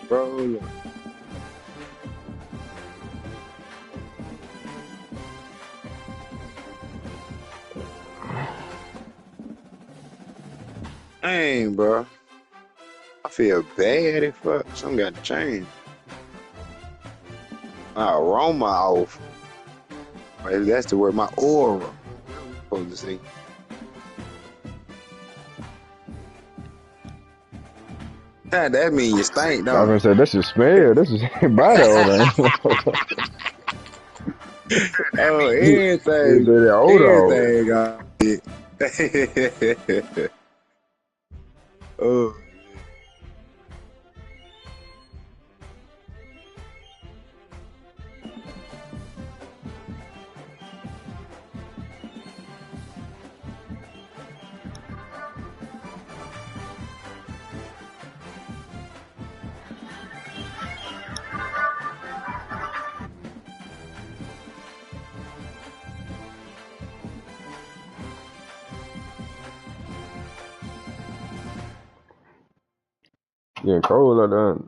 Bro, dang, bro. I feel bad as fuck. Something got to change. My aroma off. Maybe that's the word. My aura. Supposed to say. God, that mean you stink, I was don't gonna say this is smell. This is body odor. Oh, It's everything, the odor. everything got it. Oh, Yeah, cold like that.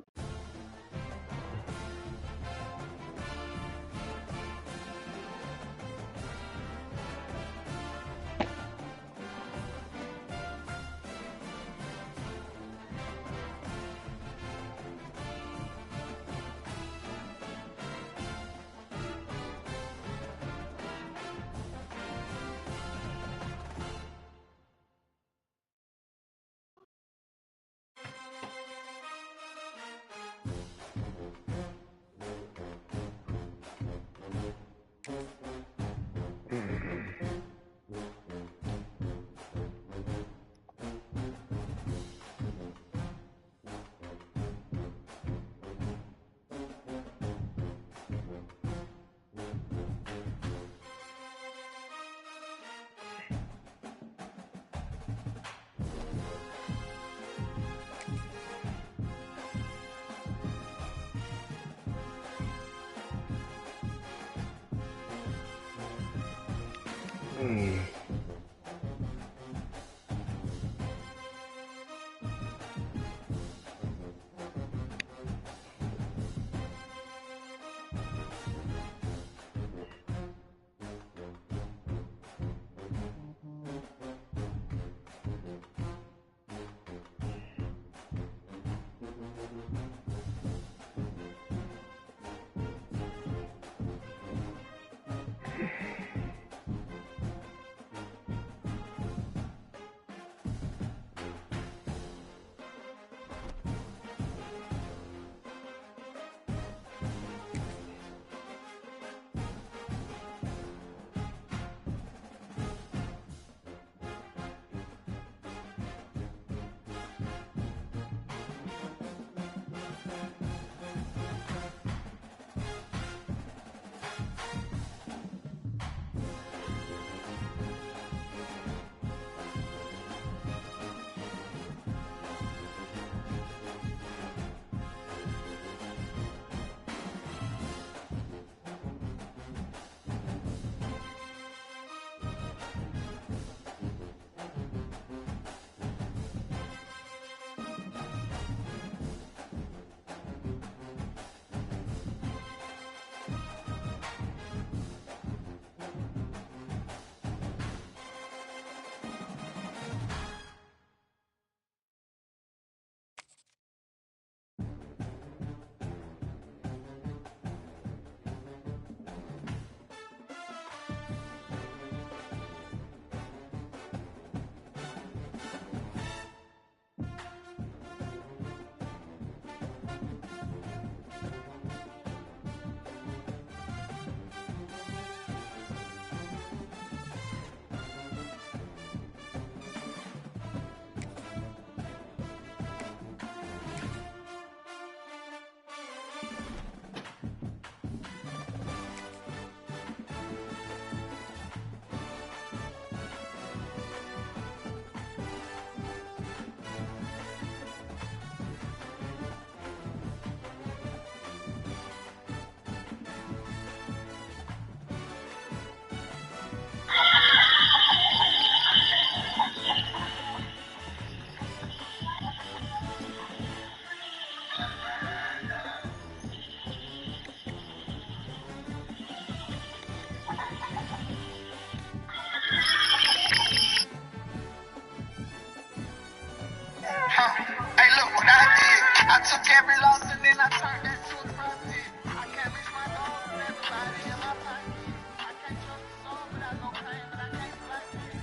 every loss and then I turned that to a profit. I can't reach my goals with everybody in my pocket. I can't trust the soul without no pain, but I can't like it.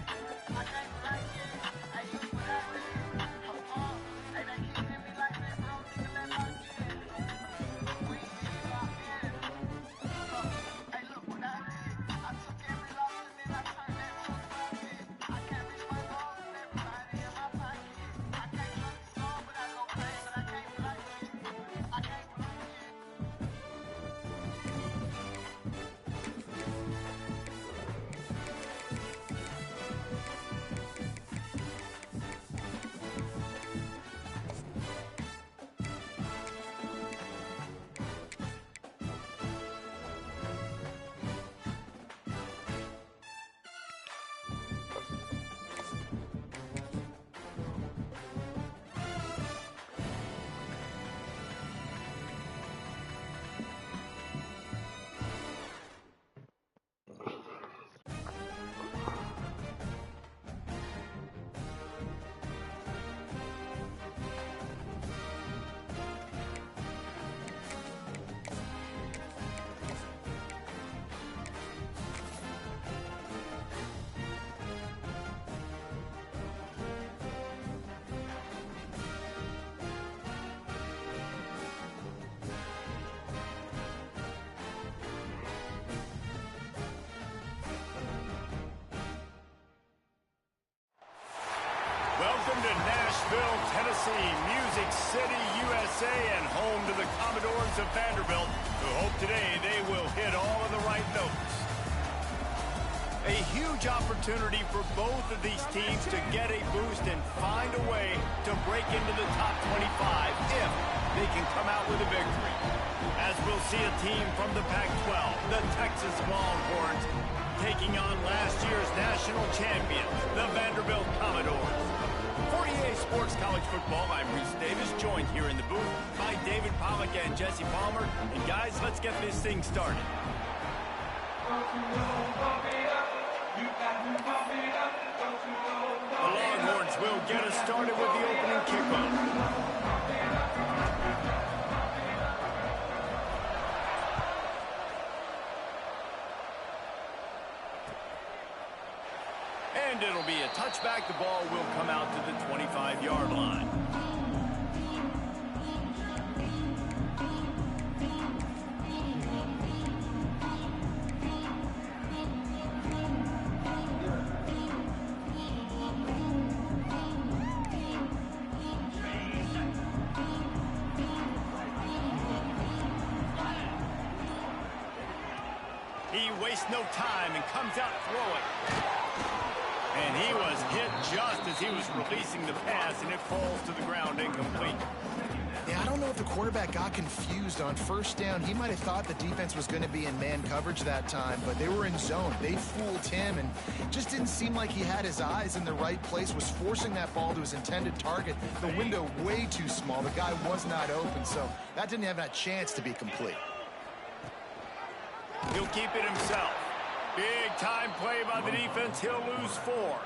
I can't like it. I use what I did. I'm up. Hey, they keep hitting me like they broke, nigga, let my kid. We locked in. Hey, look what I did. I took every loss and then I turned that to a profit. I can't reach my goals with everybody in my pocket. I can't trust the soul without no pain, but I can't like it. I can't like it. Welcome to Nashville, Tennessee, Music City, USA, and home to the Commodores of Vanderbilt, who hope today they will hit all of the right notes. A huge opportunity for both of these teams to get a boost and find a way to break into the top 25 if they can come out with a victory. As we'll see a team from the Pac-12, the Texas Longhorns, taking on last year's national champions, the Vanderbilt Commodores. For EA Sports College Football, I'm Reese Davis, joined here in the booth by David Pollack and Jesse Palmer. And guys, let's get this thing started. The Longhorns will get us started with the opening kickoff. And it'll be a touchback. The ball will come out to the 25-yard line. He wastes no time and comes out throwing. And he was hit just as he was releasing the pass, and it falls to the ground incomplete. Yeah, I don't know if the quarterback got confused on first down. He might have thought the defense was going to be in man coverage that time, but they were in zone. They fooled him, and just didn't seem like he had his eyes in the right place, was forcing that ball to his intended target. The window way too small. The guy was not open, so that didn't have that chance to be complete. He'll keep it himself. Big time play by the defense. He'll lose 4.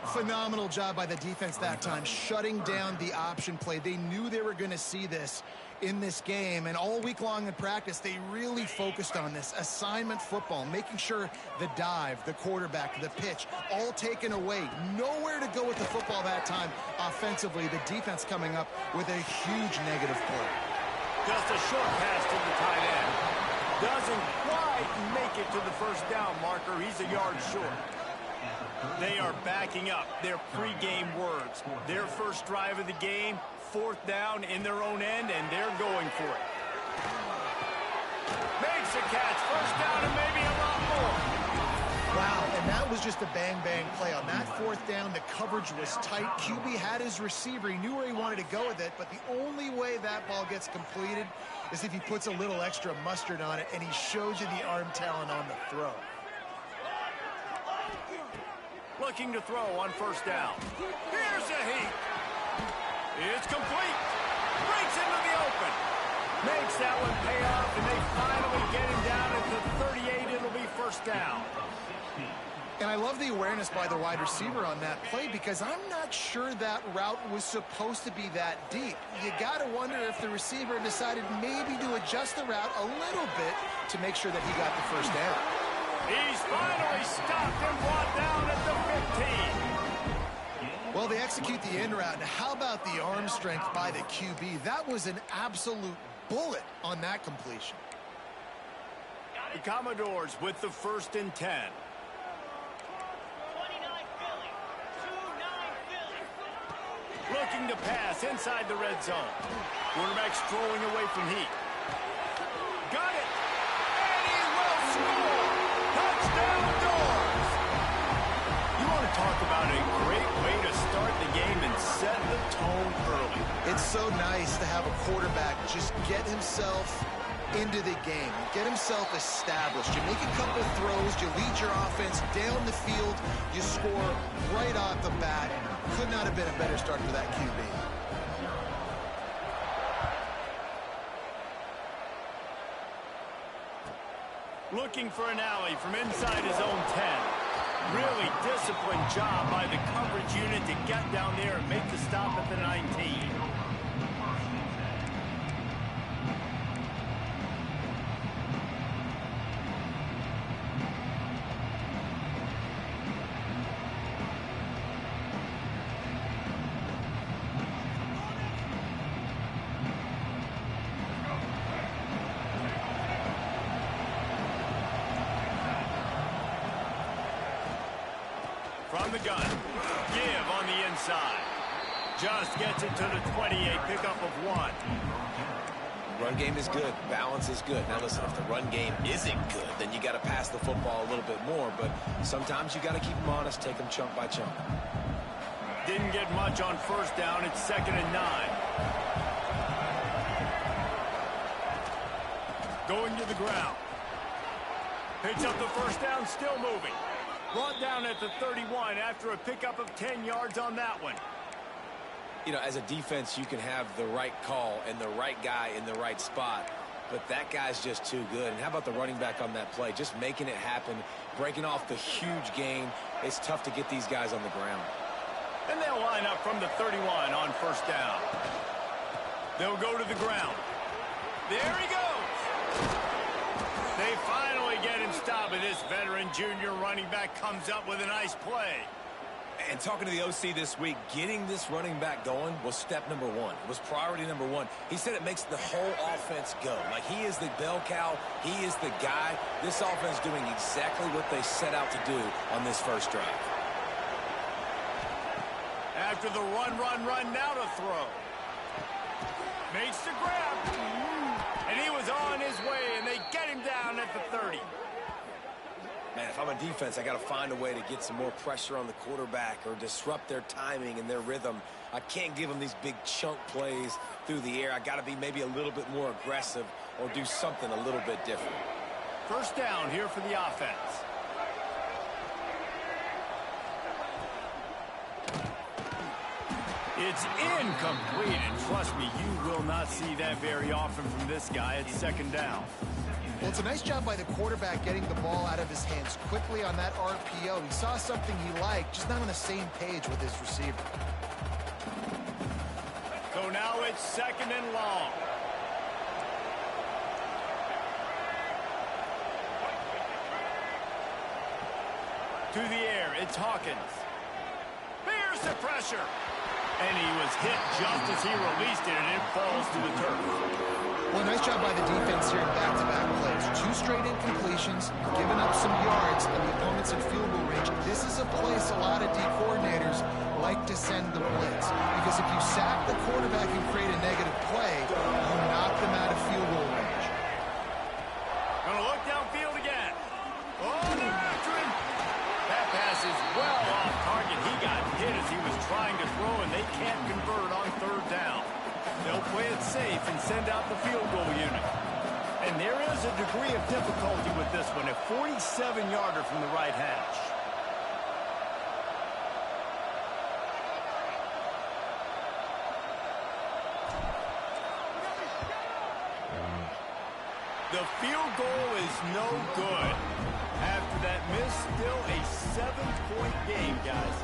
Phenomenal job by the defense that time, shutting down the option play. They knew they were going to see this in this game, and all week long in practice, they really focused on this assignment football, making sure the dive, the quarterback, the pitch, all taken away. Nowhere to go with the football that time offensively. The defense coming up with a huge negative play. Just a short pass to the tight end. Doesn't quite make it to the first down marker. He's a yard short. They are backing up their pregame words. Their first drive of the game, 4th down in their own end, and they're going for it. Makes a catch, first down, and maybe a lot more. Wow, and that was just a bang-bang play. On that 4th down, the coverage was tight. QB had his receiver. He knew where he wanted to go with it, but the only way that ball gets completed is if he puts a little extra mustard on it, and he shows you the arm talent on the throw. Looking to throw on first down. Here's a heat. It's complete. Breaks into the open. Makes that one pay off, and they finally get him down at the 38. It'll be first down. And I love the awareness by the wide receiver on that play because I'm not sure that route was supposed to be that deep. You got to wonder if the receiver decided maybe to adjust the route a little bit to make sure that he got the first down. He's finally stopped and brought down at the 15. Well, they execute the in route. How about the arm strength by the QB? That was an absolute bullet on that completion. The Commodores with the 1st and 10. Looking to pass inside the red zone. Quarterback strolling away from heat. Got it! And he will score! Touchdown Doors! You want to talk about a great way to start the game and set the tone early. It's so nice to have a quarterback just get himself into the game, get himself established. You make a couple throws, you lead your offense down the field, you score right off the bat. Could not have been a better start for that QB. Looking for an alley from inside his own 10. Really disciplined job by the coverage unit to get down there and make the stop at the 19. From the gun, give on the inside. Just gets it to the 28, pickup of 1. Run game is good. Balance is good. Now listen, if the run game isn't good, then you got to pass the football a little bit more. But sometimes you got to keep them honest, take them chunk by chunk. Didn't get much on 1st down. It's 2nd and 9. Going to the ground. Picks up the 1st down, still moving. Brought down at the 31 after a pickup of 10 yards on that one. You know, as a defense, you can have the right call and the right guy in the right spot, but that guy's just too good. And how about the running back on that play? Just making it happen, breaking off the huge gain. It's tough to get these guys on the ground. And they'll line up from the 31 on 1st down. They'll go to the ground. There he goes. They finally get him stopped, and this veteran junior running back comes up with a nice play. And talking to the OC this week, getting this running back going was step number 1. It was priority number 1. He said it makes the whole offense go. Like, he is the bell cow. He is the guy. This offense doing exactly what they set out to do on this first drive. After the run, now to throw. Makes the grab. And he was on his way, and they get him down at the 30. Man, if I'm a defense, I got to find a way to get some more pressure on the quarterback or disrupt their timing and their rhythm. I can't give them these big chunk plays through the air. I got to be maybe a little bit more aggressive or do something a little bit different. 1st down here for the offense. It's incomplete, and trust me, you will not see that very often from this guy at 2nd down. Well, it's a nice job by the quarterback getting the ball out of his hands quickly on that RPO. He saw something he liked, just not on the same page with his receiver. So now it's 2nd and long. To the air, it's Hawkins. There's the pressure. And he was hit just as he released it, and it falls to the turf. Well, nice job by the defense here in back-to-back plays. 2 straight incompletions, giving up some yards, and the opponent's in field goal range. This is a place a lot of D coordinators like to send the blitz. Because if you sack the quarterback and create a negative play, you knock them out of field goal range. Gonna look downfield again. Oh, they're after him. That pass is well off target. He got hit as he was trying to throw, and they can't convert on 3rd down. They'll play it safe and send out the field goal unit. And there is a degree of difficulty with this one, a 47-yarder from the right hash. The field goal is no good. After that miss, still a 7-point game, guys.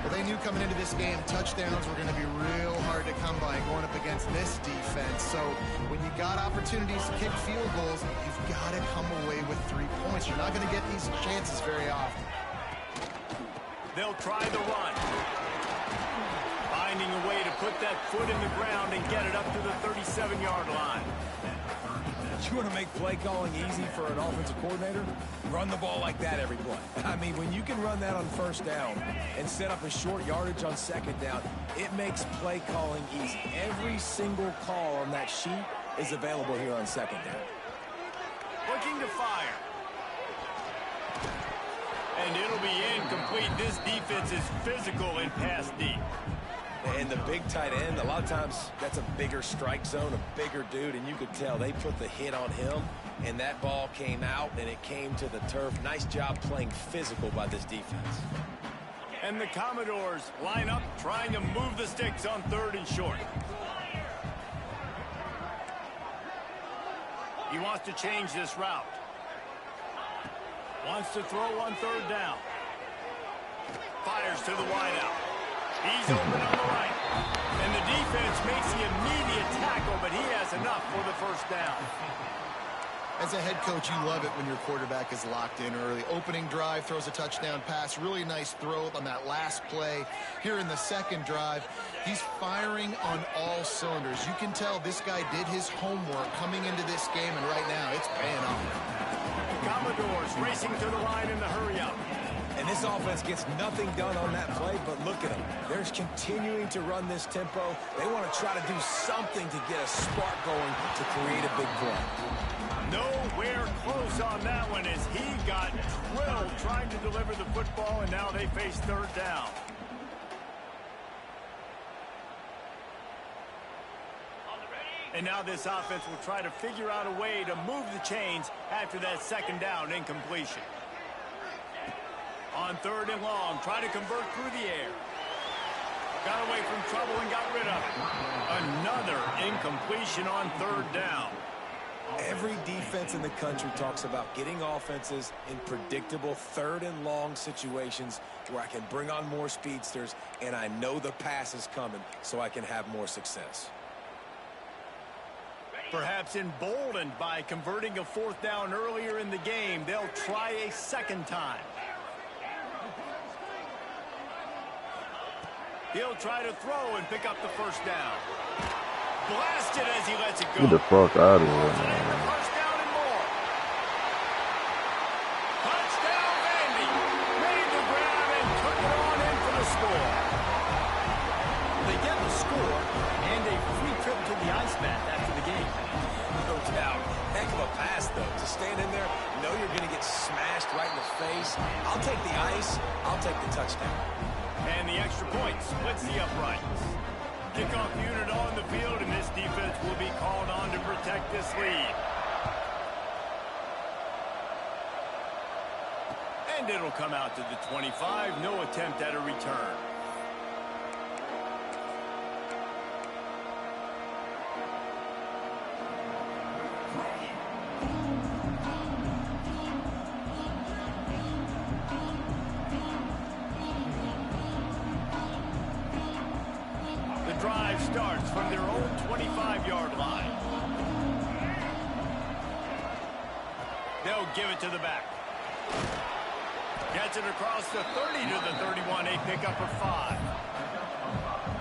Well, they knew coming into this game touchdowns were going to be real hard to come by going up against this defense. So when you got opportunities to kick field goals, you've got to come away with 3 points. You're not going to get these chances very often. They'll try the run. Finding a way to put that foot in the ground and get it up to the 37-yard line. You want to make play calling easy for an offensive coordinator? Run the ball like that every play. I mean, when you can run that on first down and set up a short yardage on second down, it makes play calling easy. Every single call on that sheet is available here on second down. Looking to fire. And it'll be incomplete. This defense is physical and pass deep. And the big tight end, a lot of times that's a bigger strike zone, a bigger dude, and you could tell they put the hit on him, and that ball came out, and it came to the turf. Nice job playing physical by this defense. And the Commodores line up, trying to move the sticks on 3rd and short. He wants to change this route. Wants to throw on 3rd down. Fires to the wideout. He's open on the right. And the defense makes the immediate tackle, but he has enough for the first down. As a head coach, you love it when your quarterback is locked in early. Opening drive, throws a touchdown pass. Really nice throw on that last play. Here in the second drive, he's firing on all cylinders. You can tell this guy did his homework coming into this game, and right now it's paying off. Commodores racing to the line in the hurry-up. And this offense gets nothing done on that play, but look at them. They're continuing to run this tempo. They want to try to do something to get a spark going to create a big play. Nowhere close on that one as he got drilled trying to deliver the football, and now they face 3rd down. And now this offense will try to figure out a way to move the chains after that 2nd down incompletion. On 3rd and long, try to convert through the air. Got away from trouble and got rid of it. Another incompletion on 3rd down. Every defense in the country talks about getting offenses in predictable 3rd and long situations where I can bring on more speedsters and I know the pass is coming so I can have more success. Perhaps emboldened by converting a 4th down earlier in the game, they'll try a 2nd time. He'll try to throw and pick up the 1st down. Blasted as he lets it go. Get the fuck out of here, man. First down and more. Touchdown, Vandy. Made the grab and took it on in for the score. They get the score and a free trip to the ice bath after the game. No doubt. Heck of a pass, though. To stand in there, know you're going to get smashed right in the face. I'll take the ice. I'll take the touchdown. And the extra point splits the uprights. Kickoff unit on the field, and this defense will be called on to protect this lead. And it'll come out to the 25. No attempt at a return. Drive starts from their own 25-yard line. They'll give it to the back. Gets it across the 30 to the 31. A pickup of 5.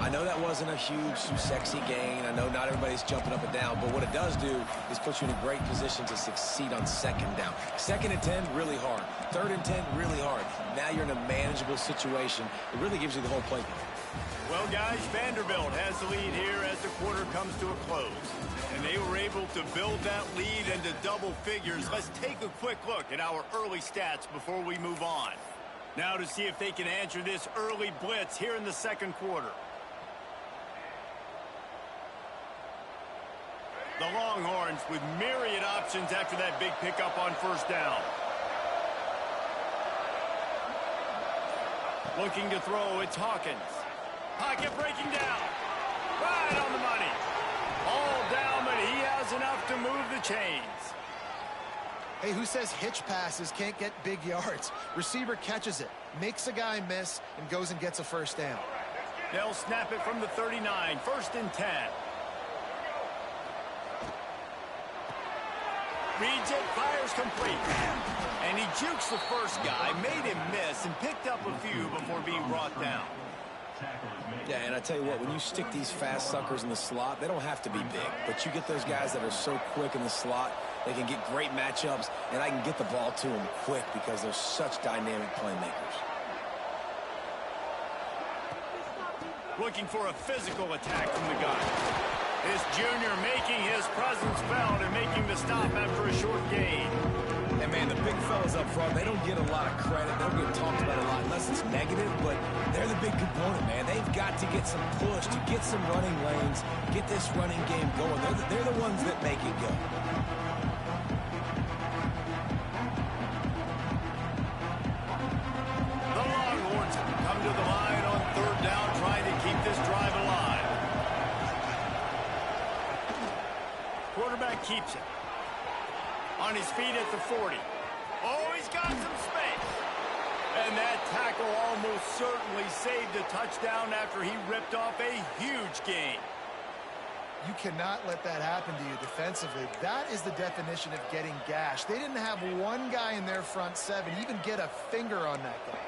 I know that wasn't a huge, sexy gain. I know not everybody's jumping up and down, but what it does do is put you in a great position to succeed on 2nd down. 2nd and 10, really hard. 3rd and 10, really hard. Now you're in a manageable situation. It really gives you the whole playbook. Well, guys, Vanderbilt has the lead here as the quarter comes to a close. And they were able to build that lead into double figures. Let's take a quick look at our early stats before we move on. Now to see if they can answer this early blitz here in the 2nd quarter. The Longhorns with myriad options after that big pickup on 1st down. Looking to throw, it's Hawkins. Pocket breaking down. Right on the money. All down, but he has enough to move the chains. Hey, who says hitch passes can't get big yards? Receiver catches it, makes a guy miss, and goes and gets a first down. They'll snap it from the 39, 1st and 10. Reads it, fires complete. And he jukes the first guy, made him miss, and picked up a few before being brought down. Yeah, and I tell you what, when you stick these fast suckers in the slot, they don't have to be big. But you get those guys that are so quick in the slot, they can get great matchups, and I can get the ball to them quick because they're such dynamic playmakers. Looking for a physical attack from the gun. This junior making his presence felt and making the stop after a short gain. And, man, the big fellas up front, they don't get a lot of credit. They don't get talked about a lot unless it's negative, but they're the big component, man. They've got to get some push, to get some running lanes, get this running game going. They're the ones that make it go. The Longhorns come to the line on 3rd down, trying to keep this drive alive. Quarterback keeps it. On his feet at the 40. Oh, he's got some space. And that tackle almost certainly saved a touchdown after he ripped off a huge gain. You cannot let that happen to you defensively. That is the definition of getting gashed. They didn't have one guy in their front 7 even get a finger on that guy.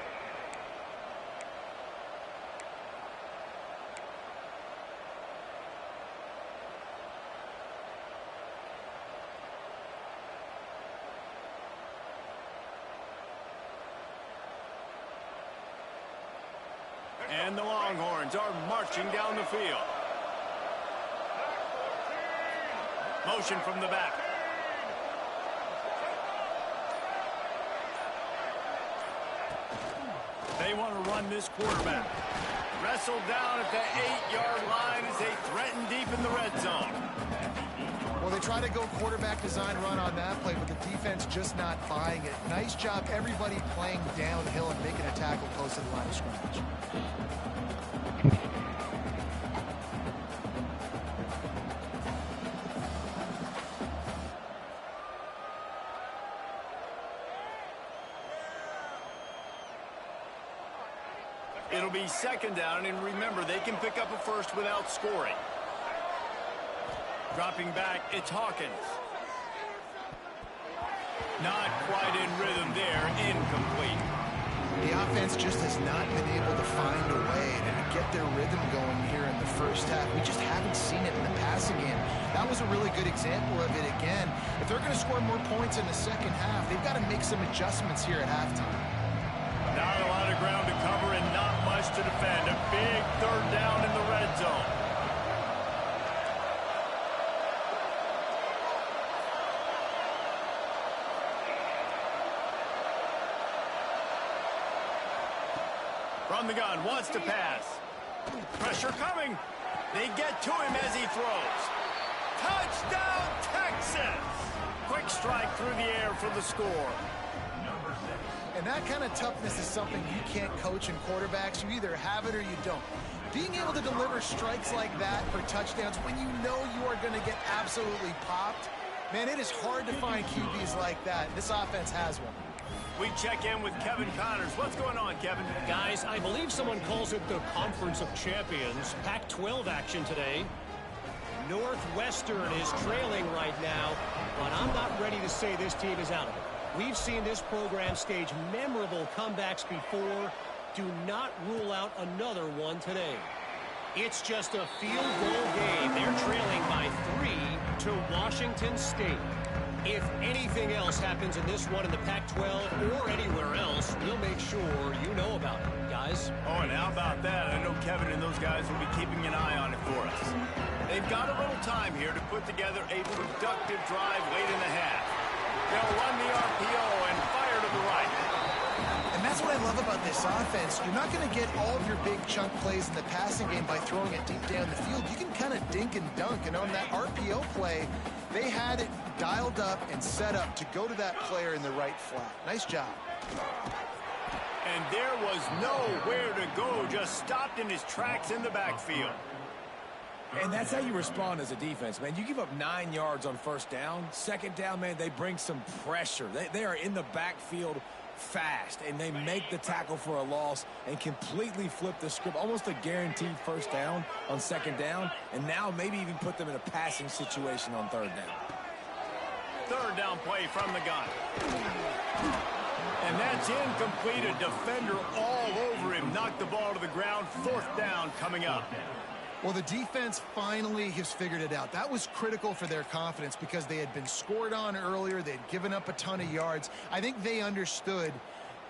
And the Longhorns are marching down the field. Motion from the back. They want to run this quarterback. Wrestled down at the 8-yard line as they threaten deep in the red zone. Well, they try to go quarterback design run on that play, but the defense just not buying it. Nice job, everybody playing downhill and making a tackle close to the line of scrimmage. It'll be 2nd down, and remember, they can pick up a first without scoring. Dropping back, it's Hawkins. Not quite in rhythm there, incomplete. The offense just has not been able to find a way to get their rhythm going here in the first half. We just haven't seen it in the passing game. That was a really good example of it again. If they're going to score more points in the second half, they've got to make some adjustments here at halftime. Not a lot of ground to cover and not much to defend. A big 3rd down in the red zone. From the gun, wants to pass. Pressure coming. They get to him as he throws. Touchdown, Texas! Quick strike through the air for the score. And that kind of toughness is something you can't coach in quarterbacks. You either have it or you don't. Being able to deliver strikes like that for touchdowns when you know you are going to get absolutely popped, man, it is hard to find QBs like that. This offense has one. We check in with Kevin Connors. What's going on, Kevin? Guys, I believe someone calls it the Conference of Champions. Pac-12 action today. Northwestern is trailing right now, but I'm not ready to say this team is out of it. We've seen this program stage memorable comebacks before. Do not rule out another one today. It's just a field goal game. They're trailing by 3 to Washington State. If anything else happens in this one in the Pac-12 or anywhere else, we'll make sure you know about it, guys. Oh, and how about that? I know Kevin and those guys will be keeping an eye on it for us. They've got a little time here to put together a productive drive late in the half. They'll run the RPO and fire to the right. And that's what I love about this offense. You're not going to get all of your big chunk plays in the passing game by throwing it deep down the field. You can kind of dink and dunk. And on that RPO play, they had it dialed up and set up to go to that player in the right flat. Nice job. And there was nowhere to go, just stopped in his tracks in the backfield. And that's how you respond as a defense, man. You give up 9 yards on first down. Second down, man, they bring some pressure. They are in the backfield fast, and they make the tackle for a loss and completely flip the script. Almost a guaranteed first down on second down, and now maybe even put them in a passing situation on third down. Third down play from the gun. And that's incomplete. A defender all over him. Knocked the ball to the ground. Fourth down coming up. Well, the defense finally has figured it out. That was critical for their confidence because they had been scored on earlier. They had given up a ton of yards. I think they understood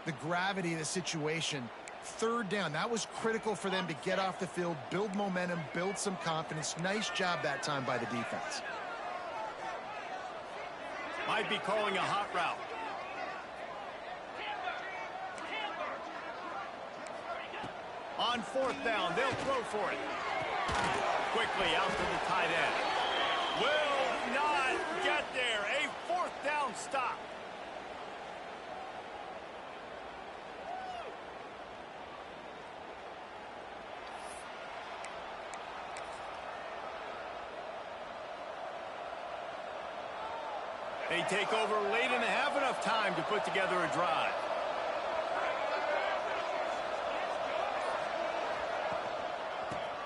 the gravity of the situation. Third down, that was critical for them to get off the field, build momentum, build some confidence. Nice job that time by the defense. Might be calling a hot route. On fourth down, they'll throw for it. Quickly out to the tight end. Will not get there. A fourth down stop. They take over late and have enough time to put together a drive.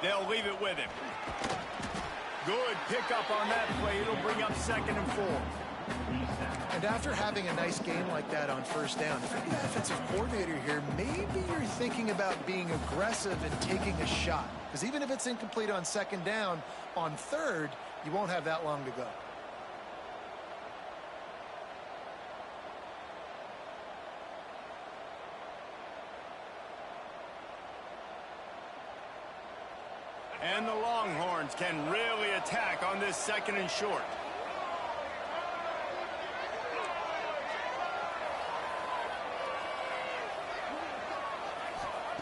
They'll leave it with him. Good pickup on that play. It'll bring up 2nd and 4. And after having a nice game like that on first down, if you're the offensive coordinator here, maybe you're thinking about being aggressive and taking a shot. Because even if it's incomplete on second down, on third, you won't have that long to go. And the Longhorns can really attack on this 2nd and short.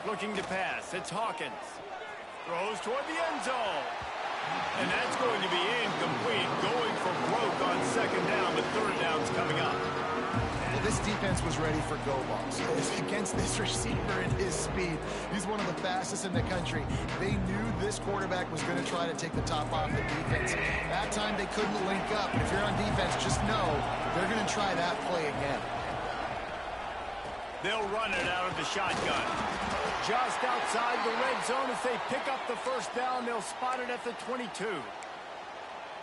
Looking to pass. It's Hawkins. Throws toward the end zone. And that's going to be incomplete. Going for broke on second down, but third down's coming up. Well, this defense was ready for go balls. Against this receiver and his speed, he's one of the fastest in the country. They knew this quarterback was going to try to take the top off the defense. That time they couldn't link up. If you're on defense, just know they're going to try that play again. They'll run it out of the shotgun. Just outside the red zone as they pick up the first down. They'll spot it at the 22.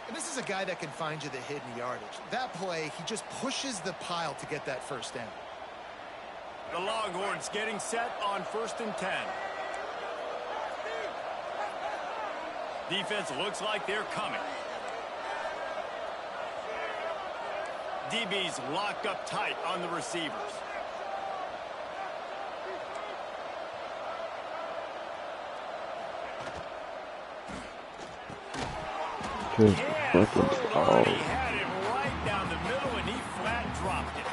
And this is a guy that can find you the hidden yardage. That play, he just pushes the pile to get that first down. The Longhorns getting set on 1st and 10. Defense looks like they're coming. DB's locked up tight on the receivers. Just Hand fucking rolled on. tall. He had him right down the middle, and he flat dropped it.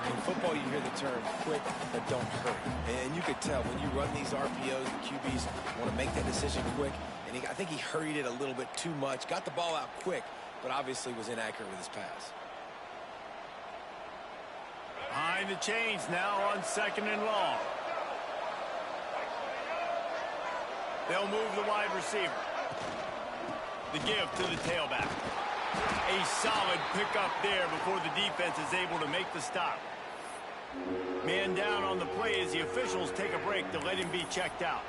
In football, you hear the term quick but don't hurry. And you could tell when you run these RPOs, the QBs want to make that decision quick. And I think he hurried it a little bit too much. Got the ball out quick, but obviously was inaccurate with his pass. Behind the chains now on 2nd and long. They'll move the wide receiver. The give to the tailback. A solid pickup there before the defense is able to make the stop. Man down on the play as the officials take a break to let him be checked out.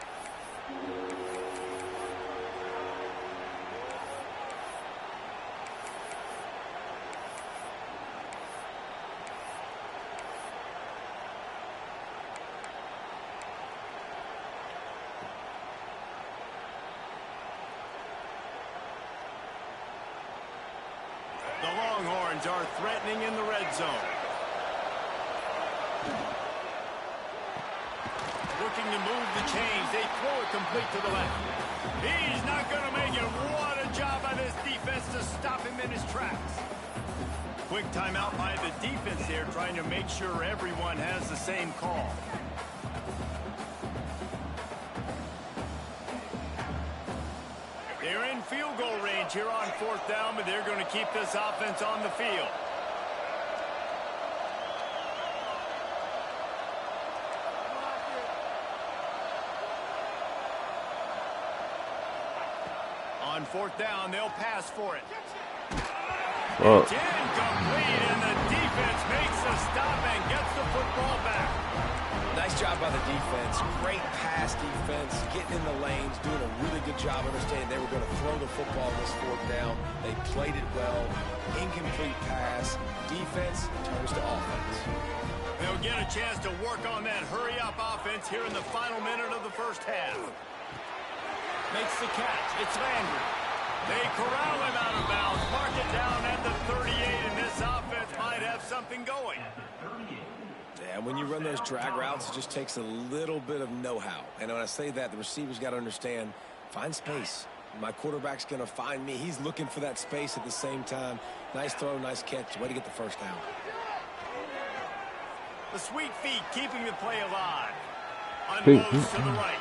The Longhorns are threatening in the red zone. Looking to move the chains. They throw it complete to the left. He's not going to make it. What a job by this defense to stop him in his tracks. Quick timeout by the defense there, trying to make sure everyone has the same call. They're in field goal range here on 4th down, but they're going to keep this offense on the field. On On fourth down, they'll pass for it. Fuck. It's incomplete, and the defense makes the stop and gets the football back. Nice job by the defense. Great pass defense, getting in the lanes, doing a really good job understanding they were going to throw the football this fourth down. They played it well. Incomplete pass. Defense turns to offense. They'll get a chance to work on that hurry-up offense here in the final minute of the first half. Makes the catch. It's Landry. They corral him out of bounds, mark it down at the 38, and this offense might have something going. Yeah, when you run those drag routes, it just takes a little bit of know-how. And when I say that, the receiver's got to understand, find space. My quarterback's going to find me. He's looking for that space at the same time. Nice throw, nice catch. Way to get the first down. The sweet feet keeping the play alive. Unloads to the right.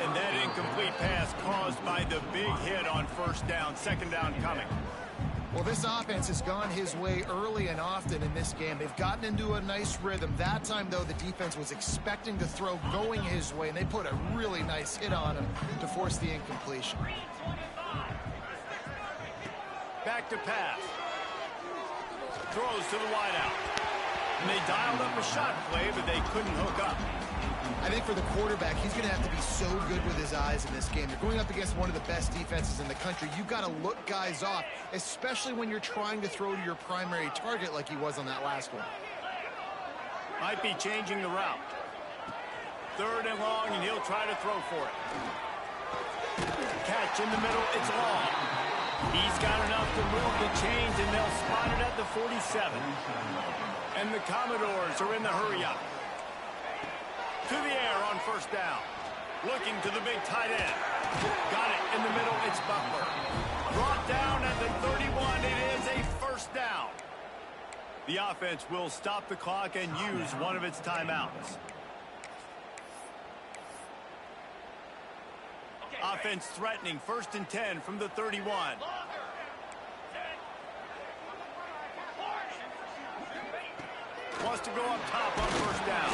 And that incomplete pass caused by the big hit on first down. Second down coming. Well, this offense has gone his way early and often in this game. They've gotten into a nice rhythm. That time, though, the defense was expecting to throw going his way, and they put a really nice hit on him to force the incompletion. Back to pass. Throws to the wideout. And they dialed up a shot play, but they couldn't hook up. I think for the quarterback, he's going to have to be so good with his eyes in this game. You're going up against one of the best defenses in the country. You've got to look guys off, especially when you're trying to throw to your primary target like he was on that last one. Might be changing the route. Third and long, and he'll try to throw for it. Catch in the middle, it's long. He's got enough to move the chains, and they'll spot it at the 47. And the Commodores are in the hurry-up. To the air on first down. Looking to the big tight end. Got it in the middle, it's Butler. Brought down at the 31, it is a first down. The offense will stop the clock and use one of its timeouts. Offense threatening, 1st and 10 from the 31. Wants to go up top on first down.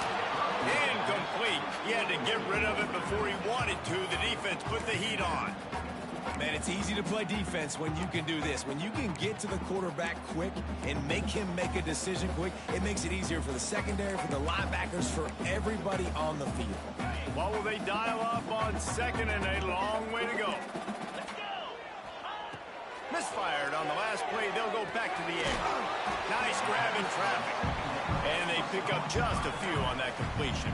Incomplete. He had to get rid of it before he wanted to. The defense put the heat on. Man, it's easy to play defense when you can do this. When you can get to the quarterback quick and make him make a decision quick, it makes it easier for the secondary, for the linebackers, for everybody on the field. What will they dial up on second, and a long way to go? Misfired on the last play. They'll go back to the air. Nice grab in traffic. And they pick up just a few on that completion.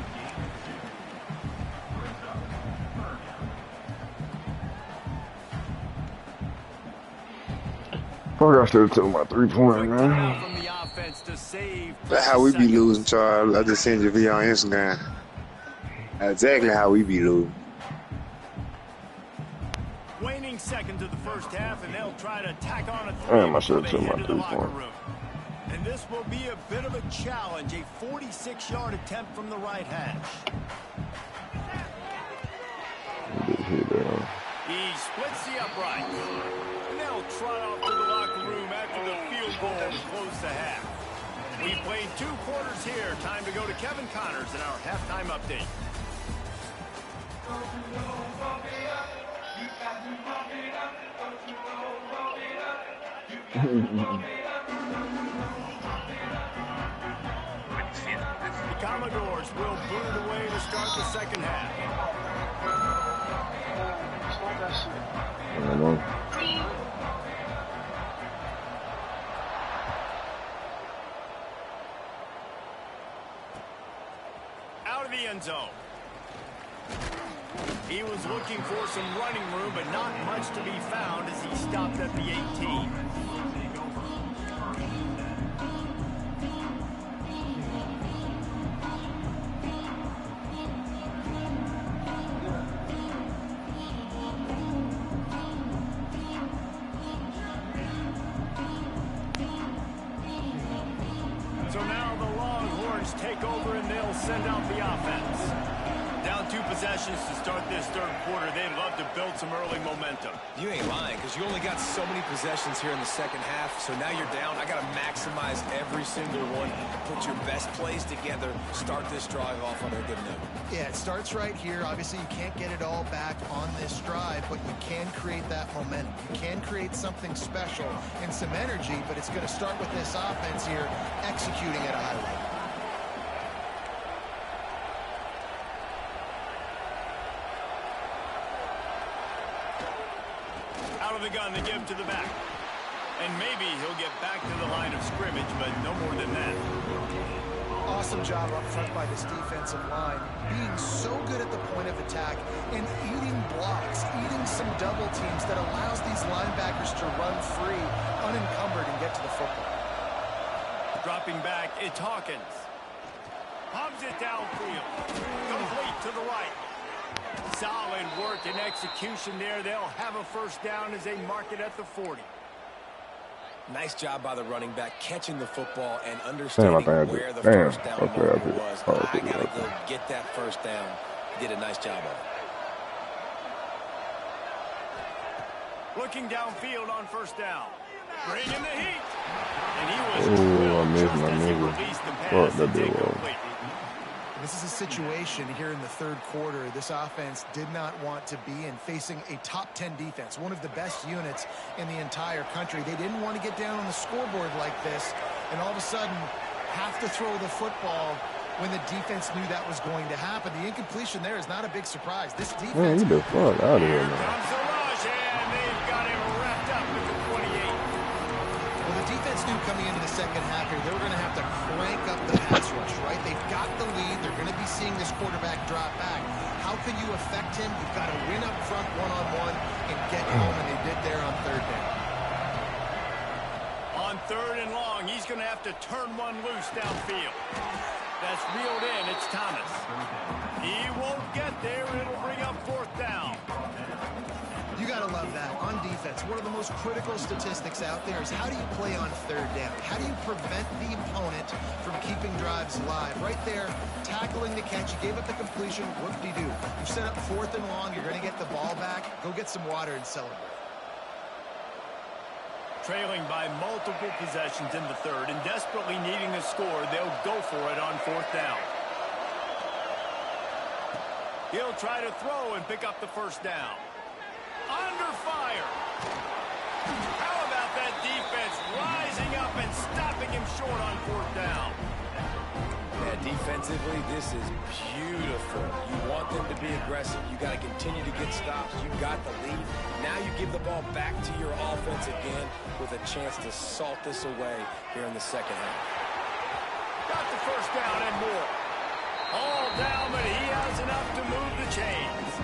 Fuck, I should have took my 3-point, man. From the offense to save. That's how we be losing, Charles. I just sent you a video on Instagram. That's exactly how we be losing. Waning seconds of the first half, and they'll try to tack on a Damn, I should have three took my before they head to the locker 3-point. room. And this will be a bit of a challenge, a 46-yard attempt from the right hash. He splits the upright. And they'll trot off to the locker room after the field goal to close the half. We've played 2 quarters here. Time to go to Kevin Connors in our halftime update. The Commodores will boot it away to start the second half. I don't know. Out of the end zone. He was looking for some running room, but not much to be found as he stopped at the 18. So now the Longhorns take over and they'll send out the offense. Down 2 possessions to start this third quarter. They'd love to build some early momentum. You ain't lying, because you only got so many possessions here in the second half, so now you're down. I got to maximize every single one, put your best plays together, start this drive off on a good note. Yeah, it starts right here. Obviously, you can't get it all back on this drive, but you can create that momentum. You can create something special and some energy, but it's going to start with this offense here executing at a high level. Out of the gun, they give to the back. And maybe he'll get back to the line of scrimmage, but no more than that. Awesome job up front by this defensive line, being so good at the point of attack and eating blocks, eating some double teams that allows these linebackers to run free, unencumbered, and get to the football. Dropping back, it's Hawkins. Hubs it downfield. Complete to the right. Solid work and execution there. They'll have a first down as they mark it at the 40. Nice job by the running back catching the football and understanding where the first down marker was. I got to go get that first down. He did a nice job of it. Looking downfield on first down. Bringing the heat. And he was drilled just as he released the pass to take complete. This is a situation here in the third quarter this offense did not want to be in, facing a top 10 defense, one of the best units in the entire country. They didn't want to get down on the scoreboard like this and all of a sudden have to throw the football when the defense knew that was going to happen. The incompletion there is not a big surprise. This defense... Man, you the fuck out of here, man. Comes the rush, and they've got him wrapped up at the 28. Well, the defense knew coming into the second half here, they were going to have to crank up the pass rush, right? They've got the lead. They're going to be seeing this quarterback drop back. How can you affect him? You've got to win up front one-on-one and get home, and they did there on third down. On third and long, he's going to have to turn one loose downfield. That's reeled in. It's Thomas. He won't get there. It'll bring up fourth down. You got to love that. On defense, one of the most critical statistics out there is how do you play on third down? How do you prevent the opponent from keeping drives alive? Right there, tackling the catch. You gave up the completion. Whoop-de-doo. You set up fourth and long. You're going to get the ball back. Go get some water and celebrate. Trailing by multiple possessions in the third and desperately needing a score, they'll go for it on fourth down. He'll try to throw and pick up the first down. Under fire. How about that defense rising up and stopping him short on fourth down? Yeah, defensively, this is beautiful. You want them to be aggressive. You got to continue to get stops. You got the lead. Now you give the ball back to your offense again with a chance to salt this away here in the second half. Got the first down and more. All down, but he has enough to move the chains.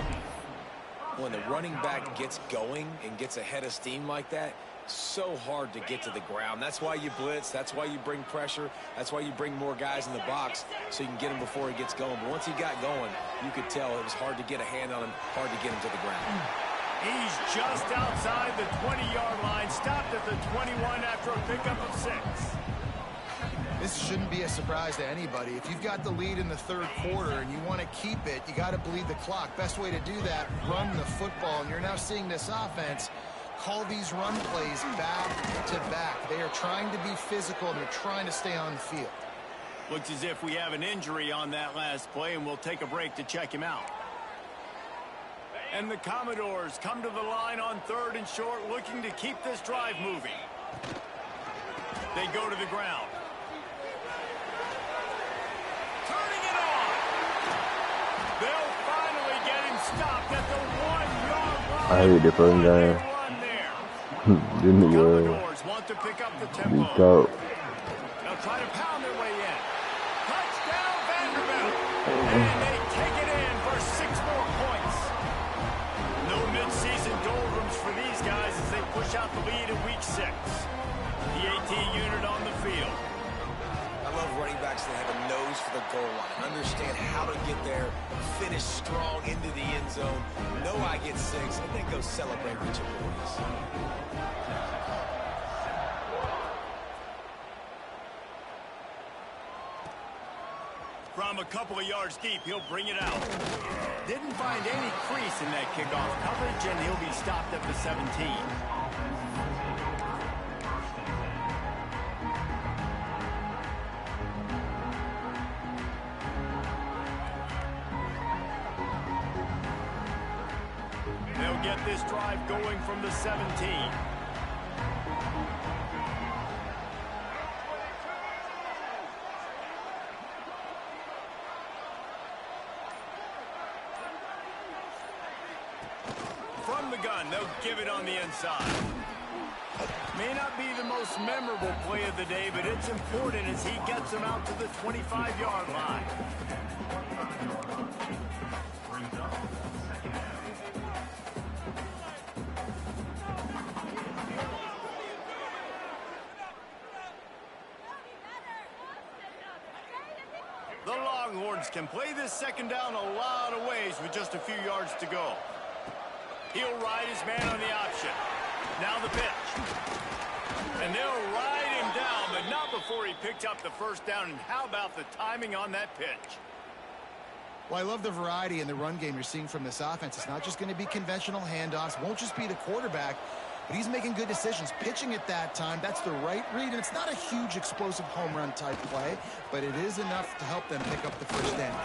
When the running back gets going and gets ahead of steam like that, so hard to get to the ground. That's why you blitz. That's why you bring pressure. That's why you bring more guys in the box so you can get him before he gets going. But once he got going, you could tell it was hard to get a hand on him, hard to get him to the ground. He's just outside the 20-yard line, stopped at the 21 after a pickup of 6. This shouldn't be a surprise to anybody. If you've got the lead in the third quarter and you want to keep it, you got to bleed the clock. Best way to do that, run the football. And you're now seeing this offense call these run plays back to back. They are trying to be physical and they're trying to stay on the field. Looks as if we have an injury on that last play, and we'll take a break to check him out. And the Commodores come to the line on third and short, looking to keep this drive moving. They go to the ground. Turning it on. They'll finally get him stopped at the 1-yard line. I hate the first game. Didn't he? Commodores want to pick up the tempo. They'll try to pound their way in. Touchdown, Vanderbilt. And they take it in for 6 more points. No midseason doldrums for these guys as they push out the lead in week 6. The AT unit on the field. I love running backs that have a nose for the goal line. Understand how to get there, finish strong into the end zone. Know I get 6, and then go celebrate with your boys. From a couple of yards deep, he'll bring it out. Didn't find any crease in that kickoff coverage, and he'll be stopped at the 17. They'll get this drive going from the 17. From the gun, they'll give it on the inside. May not be the most memorable play of the day, but it's important as he gets them out to the 25-yard line. The Longhorns can play this second down a lot of ways with just a few yards to go. He'll ride his man on the option. Now the pitch. And they'll ride him down, but not before he picked up the first down. And how about the timing on that pitch? Well, I love the variety in the run game you're seeing from this offense. It's not just going to be conventional handoffs. Won't just be the quarterback, but he's making good decisions. Pitching at that time, that's the right read. And it's not a huge explosive home run type play, but it is enough to help them pick up the first down.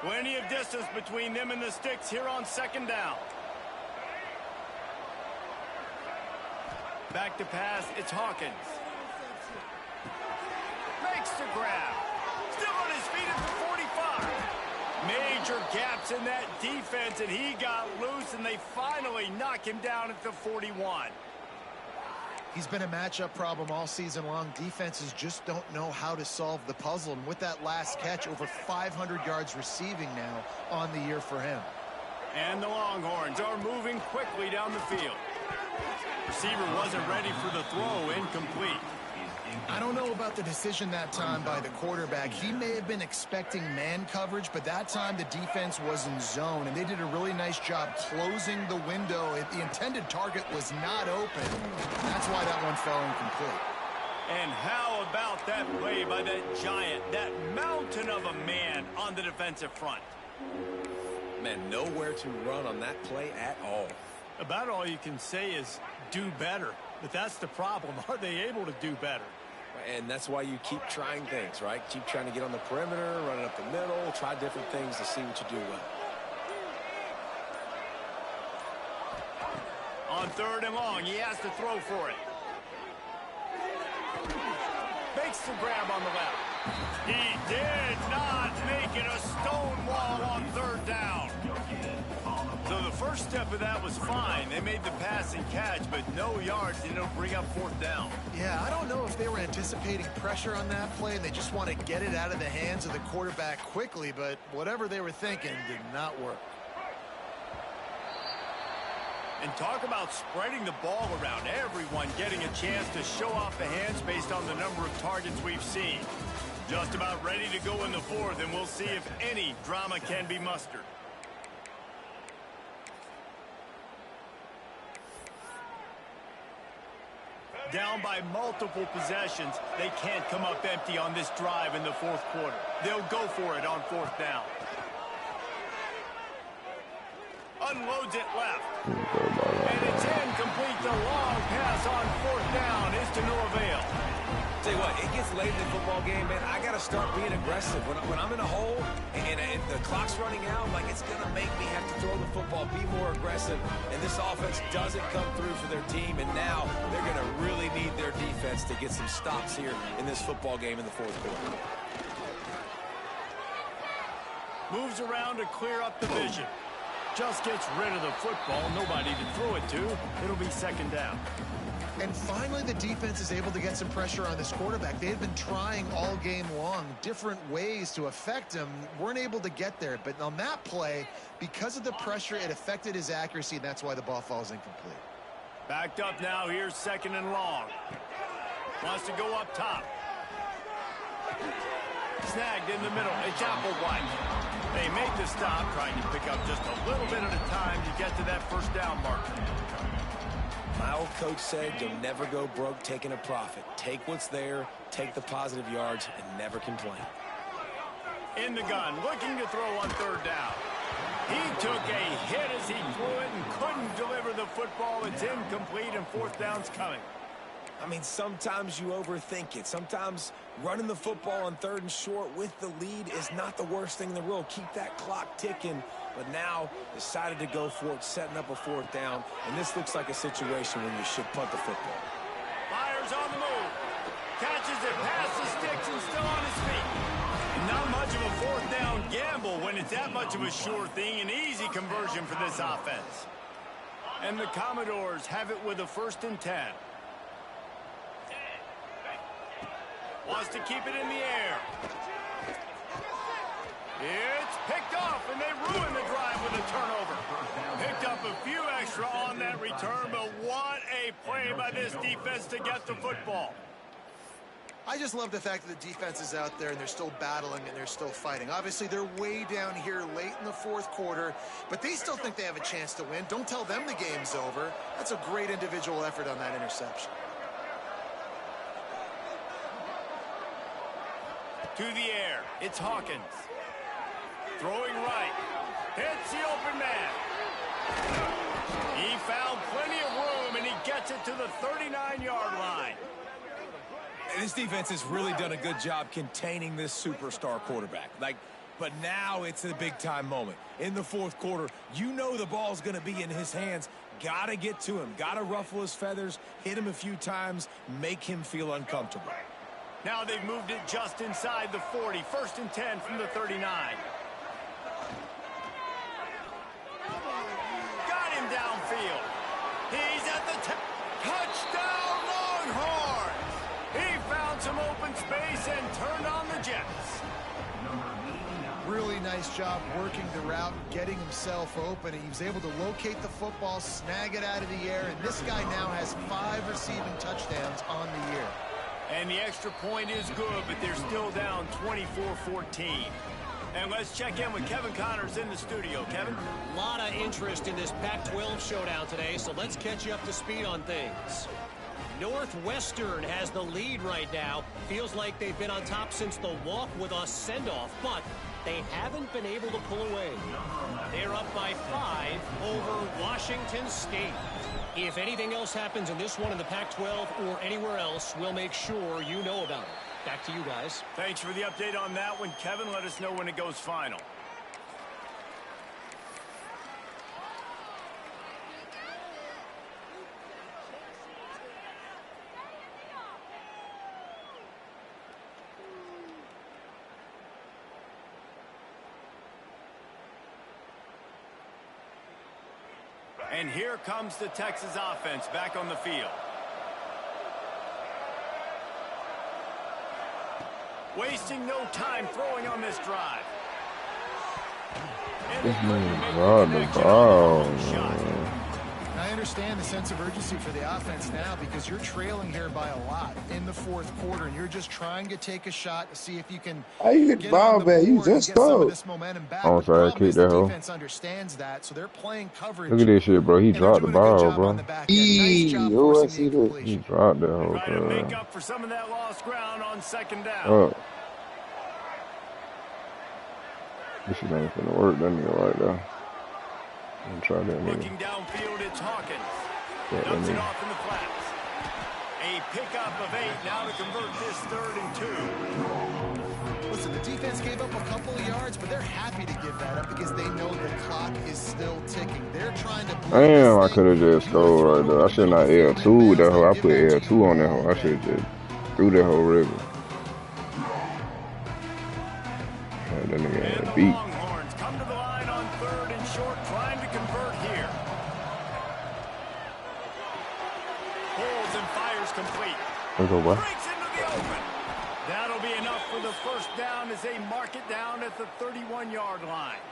Plenty of distance between them and the sticks here on second down. Back to pass, it's Hawkins. Makes the grab. Still on his feet at the 45. Major gaps in that defense, and he got loose, and they finally knock him down at the 41. He's been a matchup problem all season long. Defenses just don't know how to solve the puzzle. And with that last catch, over 500 yards receiving now on the year for him. And the Longhorns are moving quickly down the field. Receiver wasn't ready for the throw, incomplete. I don't know about the decision that time by the quarterback. He may have been expecting man coverage, but that time the defense was in zone, and they did a really nice job closing the window. The intended target was not open. That's why that one fell incomplete. And how about that play by that giant, that mountain of a man on the defensive front? Man, nowhere to run on that play at all. About all you can say is do better. But that's the problem. Are they able to do better? And that's why you keep trying things, right? Keep trying to get on the perimeter, run it up the middle, try different things to see what you do well. On third and long, he has to throw for it. Makes the grab on the left. He did not make it a stone wall on third down. So the first step of that was fine. They made the pass and catch, but no yards, and it'll bring up fourth down. Yeah, I don't know if they were anticipating pressure on that play and they just want to get it out of the hands of the quarterback quickly, but whatever they were thinking did not work. And talk about spreading the ball around, everyone getting a chance to show off the hands based on the number of targets we've seen. Just about ready to go in the fourth, and we'll see if any drama can be mustered. Down by multiple possessions, they can't come up empty on this drive in the fourth quarter. They'll go for it on fourth down. Unloads it left. And it's incomplete. The long pass on fourth down is to no avail. Tell you what, it gets late in the football game, man. I got to start being aggressive. When I'm in a hole and the clock's running out, like, it's going to make me have to throw the football, be more aggressive. And this offense doesn't come through for their team, and now they're going to really need their defense to get some stops here in this football game in the fourth quarter. Moves around to clear up the vision. Just gets rid of the football. Nobody to throw it to. It'll be second down. And finally, the defense is able to get some pressure on this quarterback. They've been trying all game long different ways to affect him. Weren't able to get there. But on that play, because of the pressure, it affected his accuracy, and that's why the ball falls incomplete. Backed up now. Here's second and long. Wants to go up top. Snagged in the middle. It's Applewhite. They make the stop, trying to pick up just a little bit at a time to get to that first down marker. My old coach said you'll never go broke taking a profit. Take what's there, take the positive yards, and never complain. In the gun, looking to throw on third down. He took a hit as he threw it and couldn't deliver the football. It's incomplete and fourth down's coming. I mean, sometimes you overthink it. Sometimes running the football on third and short with the lead is not the worst thing in the world. Keep that clock ticking. But now decided to go for it, setting up a fourth down. And this looks like a situation where you should punt the football. Myers on the move. Catches it past the sticks and still on his feet. Not much of a fourth down gamble when it's that much of a sure thing. An easy conversion for this offense. And the Commodores have it with a 1st and 10. Wants to keep it in the air. It's picked off, and they ruin the drive with a turnover. Picked up a few extra on that return, but what a play by this defense to get the football. I just love the fact that the defense is out there and they're still battling and they're still fighting. Obviously, they're way down here late in the fourth quarter, but they still think they have a chance to win. Don't tell them the game's over. That's a great individual effort on that interception. To the air, it's Hawkins. Throwing right. Hits the open man. He found plenty of room, and he gets it to the 39-yard line. This defense has really done a good job containing this superstar quarterback. But now it's a big-time moment. In the fourth quarter, you know the ball's going to be in his hands. Got to get to him. Got to ruffle his feathers, hit him a few times, make him feel uncomfortable. Now they've moved it just inside the 40. 1st and 10 from the 39. Got him downfield. He's at the touchdown Longhorns. He found some open space and turned on the Jets. Really nice job working the route, getting himself open. He was able to locate the football, snag it out of the air, and this guy now has 5 receiving touchdowns on the year. And the extra point is good, but they're still down 24-14. And let's check in with Kevin Connors in the studio. Kevin? A lot of interest in this Pac-12 showdown today, so let's catch you up to speed on things. Northwestern has the lead right now. Feels like they've been on top since the walk with us send-off, but they haven't been able to pull away. They're up by 5 over Washington State. If anything else happens in this one in the Pac-12 or anywhere else, we'll make sure you know about it. Back to you guys. Thanks for the update on that one, Kevin. Let us know when it goes final. And here comes the Texas offense back on the field. Wasting no time throwing on this drive. This man dropped the ball, man. I understand the sense of urgency for the offense now because you're trailing here by a lot in the fourth quarter, and you're just trying to take a shot to see if you can. How you get the ball back? You just scored. Oh, sorry, I kicked that hole. Defense understands that, so they're playing coverage. Look at this shit, bro. He dropped the ball, bro. He dropped that hole, Trying to bro. make up for some of that lost ground on 2nd down. This shit ain't finna work, that nigga right there. I'm trying that nigga. Looking downfield, it's Hawkins. Yeah, Dumps it off in the flats. A pickup of 8 now to convert this 3rd and 2. Listen, the defense gave up a couple of yards, but they're happy to give that up because they know the clock is still ticking. They're trying to. Damn, I could have just scored right there. I should not L2 with that hoe. I put L2 on that hoe. I should just threw that whole river. That nigga had a beat. Longhorns come to the line on 3rd and short, trying to convert here. Pulls and fires complete. Let's go, boy. Breaks into the open. That'll be enough for the 1st down as they mark it down at the 31-yard line.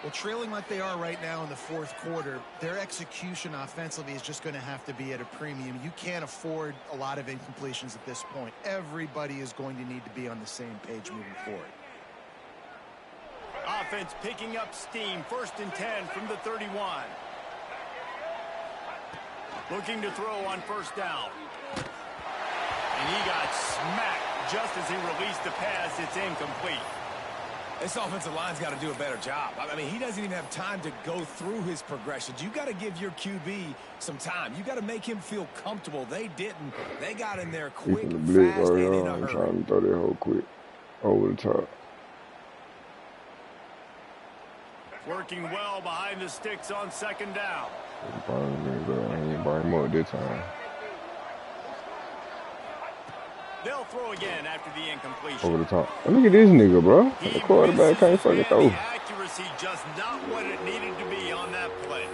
Well, trailing like they are right now in the fourth quarter, their execution offensively is just going to have to be at a premium. You can't afford a lot of incompletions at this point. Everybody is going to need to be on the same page moving forward. Offense picking up steam. 1st and 10 from the 31. Looking to throw on 1st down. And he got smacked just as he released the pass. It's incomplete. This offensive line's got to do a better job. I mean, he doesn't even have time to go through his progressions. You got to give your QB some time. You got to make him feel comfortable. They didn't. They got in there quick, fast, and in a hurry. Trying to throw that whole quick over the top. Working well behind the sticks on 2nd down. I ain't bring him up this time. They'll throw again after the incompletion. Over the top. Oh, look at this nigga, bro. The quarterback can't fucking throw. The accuracy just not what it needed to be on that play.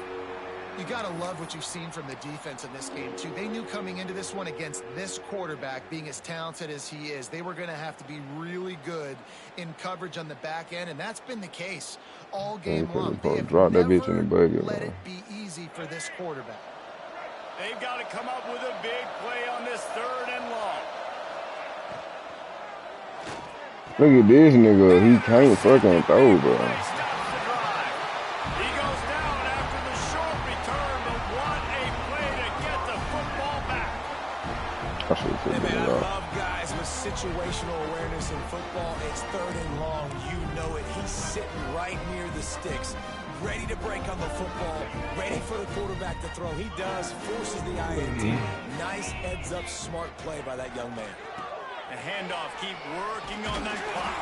You got to love what you've seen from the defense in this game, too. They knew coming into this one against this quarterback, being as talented as he is, they were going to have to be really good in coverage on the back end, and that's been the case all game long. They have drop that bitch in the buggy, let it be easy for this quarterback. They've got to come up with a big play on this 3rd and long. Look at this nigga. He can't fucking throw, bro. He goes down after the short return, but what a play to get the football back. I should have Hey, said man, I that. love guys with situational awareness in football. It's 3rd and long. You know it. He's sitting right near the sticks, ready to break on the football, ready for the quarterback to throw. He does, forces the INT. Nice heads-up, smart play by that young man. The handoff, keep working on that clock.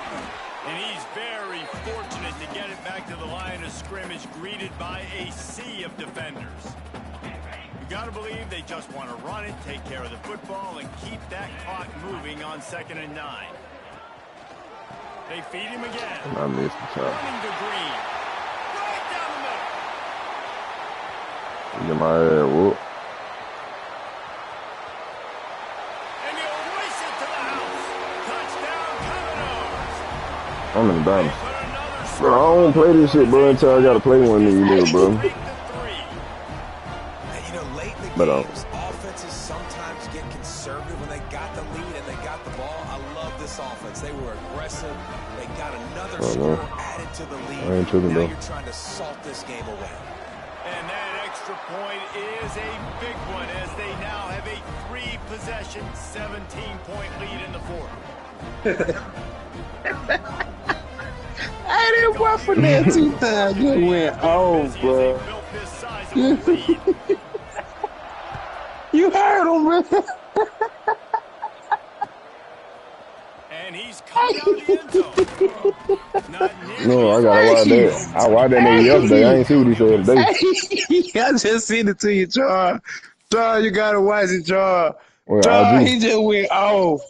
And he's very fortunate to get it back to the line of scrimmage, greeted by a sea of defenders. You got to believe they just want to run it, take care of the football, and keep that clock moving on 2nd and 9. They feed him again. I missed the shot. Running to Green. Right down the middle. Get my ass whooped. I'm in the diamond. Bro, I don't play this shit, bro, until I gotta play one of these niggas, bro. And, you know, late in the games, offenses sometimes get conservative when they got the lead and they got the ball. I love this offense. They were aggressive. They got another score added to the lead. Now you're trying to salt this game away. And that extra point is a big one as they now have a 3-possession, 17-point lead in the 4th. Hey, that boy for that 2 times just went off, bro. You heard him, man. And he's coming out the end zone. No, I gotta watch that. I watched that nigga yesterday. I ain't see what he said today. I just sent it to you, Charles. Charles, you gotta watch it, Charles. Well, Charles, he just went off.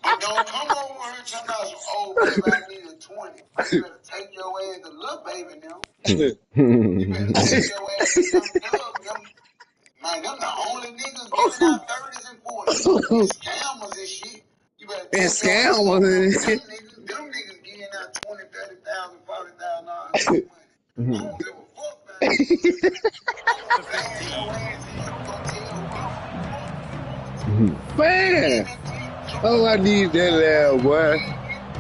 But don't come over here talking about some, oh, baby, I need a 20. You better take your ass to little baby now. You better take your ass to them dubs. Man, them the only niggas giving out 30s and 40s. Scammers and shit. You better take your ass to them niggas giving out 20, 30,000, 40,000 dollars of money. I don't give a fuck, man. Man. Oh, I need that loud, boy.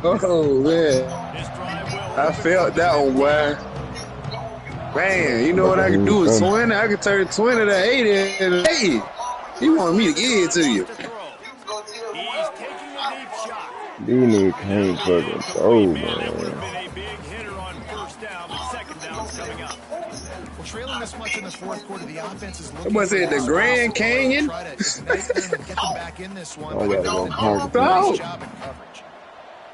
Oh, man. I felt that one, boy. Man, you know what I can do with 20? I can turn 20 to 80 and 80. He wanted me to give it to you. These niggas can't fucking throw, man. Trailing this much in the 4th quarter, the offense is looking. What was it, the Grand Canyon? Try to ignite them and get them back in this one. I gotta go park. Nice job in coverage.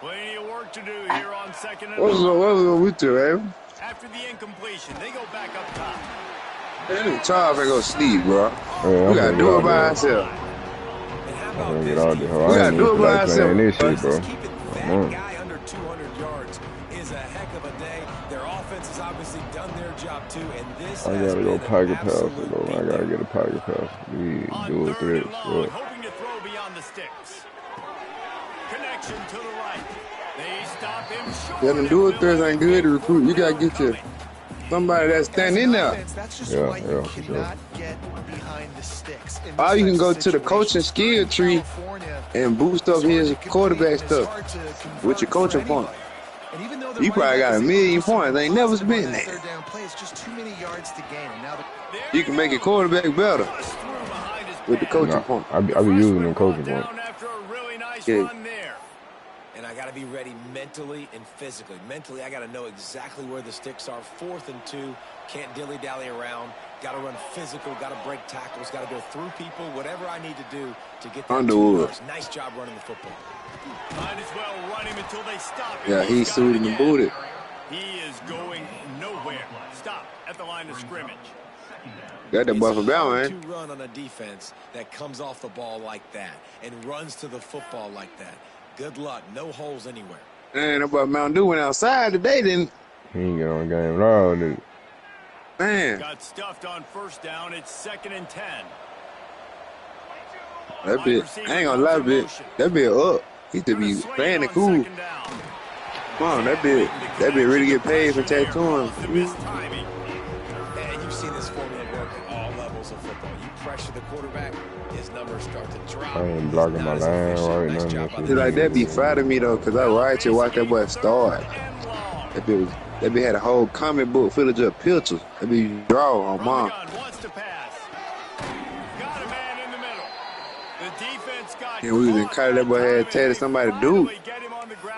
Plenty of work to do here on 2nd and What's up with you, man? After the incompletion, they go back up top. Man, Charles ain't gonna sleep, bro. Yeah, We gotta do it by ourselves. I'm gonna get out there. We gotta do it by ourselves. This shit, bro. That guy under 200 yards is a heck of a day. Their offense has obviously done their job too, and this I gotta go pocket pass, bro. I gotta get a pocket pass. We do a threat. Hoping to throw beyond the sticks. Action to the right. They stop him short. Let them do it. Thirds ain't good to recruit. You gotta get your somebody that's standing in there. That's just Yeah, why yeah, you for cannot get behind the sticks. In Or this you can type go of to the coaching situation. skill tree California, and boost up it's hard his to compete, quarterback and it's stuff hard to convert with your for coaching anybody. point. And even though the You running probably back got was a able to million do some points. Ain't never positive on been that there. third down play, it's just too many yards to gain. And now You can make your quarterback better Just threw behind his with the back. coaching Nah, point. I be The using freshman them brought coaching points. down after a really nice Yeah. run there. And I got to be ready mentally and physically. Mentally, I got to know exactly where the sticks are. 4th and 2. Can't dilly-dally around. Got to run physical. Got to break tackles. Got to go through people. Whatever I need to do to get that 2 Underwood. yards. Nice job running the football. Might as well run him until they stop him. Yeah, He's he's got it suited and again. booted. He is going nowhere. Stop at the line of scrimmage. Got that boy from It's hard Bama, man. to run on a defense that comes off the ball like that and runs to the football like that. Good luck. No holes anywhere. Man, that boy Mountain Dew went outside today, didn't He ain't get on the game at all, did he? man. Got stuffed on first down. It's 2nd and 10. That bit, I ain't gonna lie, that bit up. He should be playing it cool. Come on, that bit really get paid for tattooing. And you've seen this formula work at all levels of football. You pressure the quarterback, his numbers start to drop. I ain't blocking my Not as line efficient. right Nice now. job by the Shit like that be defense. fire to me though, cause I ride to watch that boy start. That bit had a whole comic book full of just pictures. That be draw on mom. Wants to pass. Got a man in the middle. The defense got And we was in college, that boy had tatted somebody to do.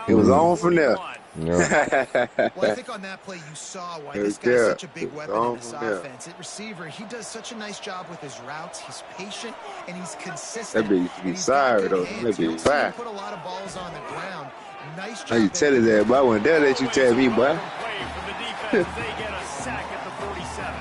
It was on from there. Yeah. Well, I think on that play you saw why this Yeah. guy's such a big weapon in this Yeah. offense. At receiver, he does such a nice job with his routes. He's patient and he's consistent. That bit used to be And he's got sorry good though. hands. That You be don't see him fire. put a lot of balls on the ground. Nice job. How you tell his ass, boy? I wouldn't dare let you tell me, boy. Play from the defense. They get a sack at the 47.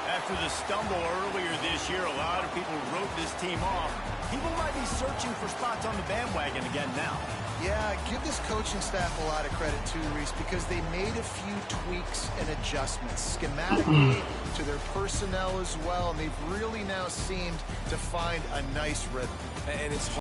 After the stumble earlier this year, a lot of people wrote this team off. People might be searching for spots on the bandwagon again now. Yeah, give this coaching staff a lot of credit too, Reese, because they made a few tweaks and adjustments schematically to their personnel as well, and they've really now seemed to find a nice rhythm. And it's